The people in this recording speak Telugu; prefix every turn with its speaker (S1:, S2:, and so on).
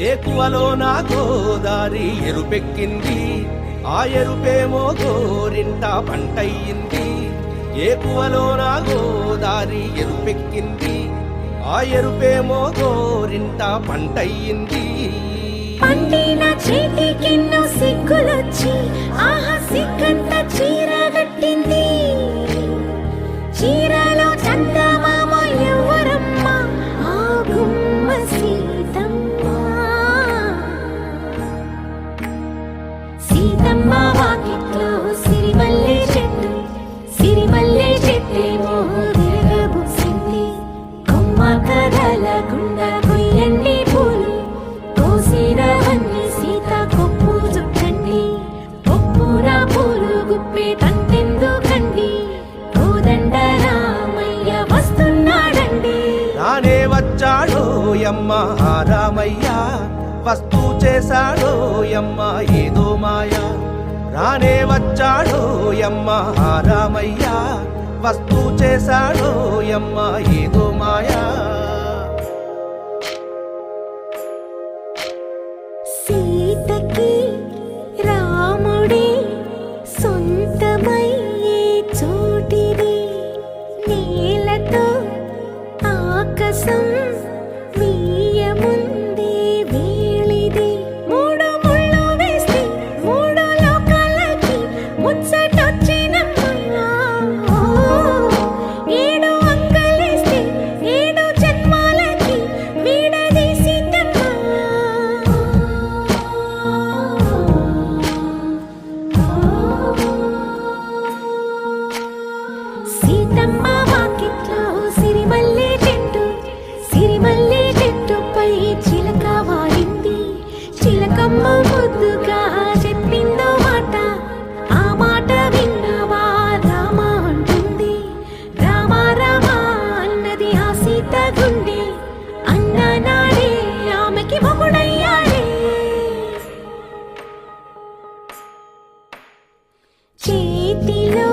S1: ఏకువలో నా గోదారి ఎరుపెక్కింది, ఆ ఎరుపేమో గోరింట పంటయ్యింది. ఏకువలో నా గోదారి ఎరుపెక్కింది, ఆ ఎరుపేమో గోరింట పంటయ్యింది.
S2: పండిన చేతికెన్నో సిగ్గులొచ్చి ఆహా సిగ్గంత చీర కట్టింది. చీరలో చందమామ ఎవరమ్మ, ఆ గుమ్మ సీతమ్మ. సీతమ్మ వాకిట్లో సిరిమల్లె చెట్టు, సిరిమల్లె చెట్టేమో విరగబూసింది. కొమ్మ కదలకుండా కొయ్యండి పూలు, కోసినవన్నీ సీత కొప్పు చుట్టండి. కొప్పున పూలు గుప్పే తంతెందుకండి, కోదండ రామయ్య వస్తున్నాడండి.
S1: రానే వచ్చాడో యమ్మ ఆ రామయ్య, వస్తూ చేశాడో యమ్మ ఏదో మాయా. రానే వచ్చాడో యమ్మ ఆ రామయ్య, వస్తూ చేశాడో యమ్మ ఏదో మాయా.
S2: సీతకి రాముడే సొంతమయ్యే చోటిది, నేలతో ఆకాశం వీయముందే వేళిది. మూడు ముళ్ళు వేస్తే మూడు లోకాలకి ముచ్చటొచ్చినమ్మా. ఏడు అంగలేస్తే ఏడు జన్మాలకి వీడదీసిందమ్మా. సీతమ్మ వాకిట్లో సిరిమల్లె చెట్టు, సిరిమల్లె చెట్టుపై చిలక వాలింది. చిలకమ్మ ముద్దుగా చెప్పిందో మాట, ఆ మాట విన్నవా రామ అంటుంది. రామ రామ అన్నది ఆ సీత గుండె, అన్న నాడే ఆమెకి మొగుడయ్యాడే. చేతిలో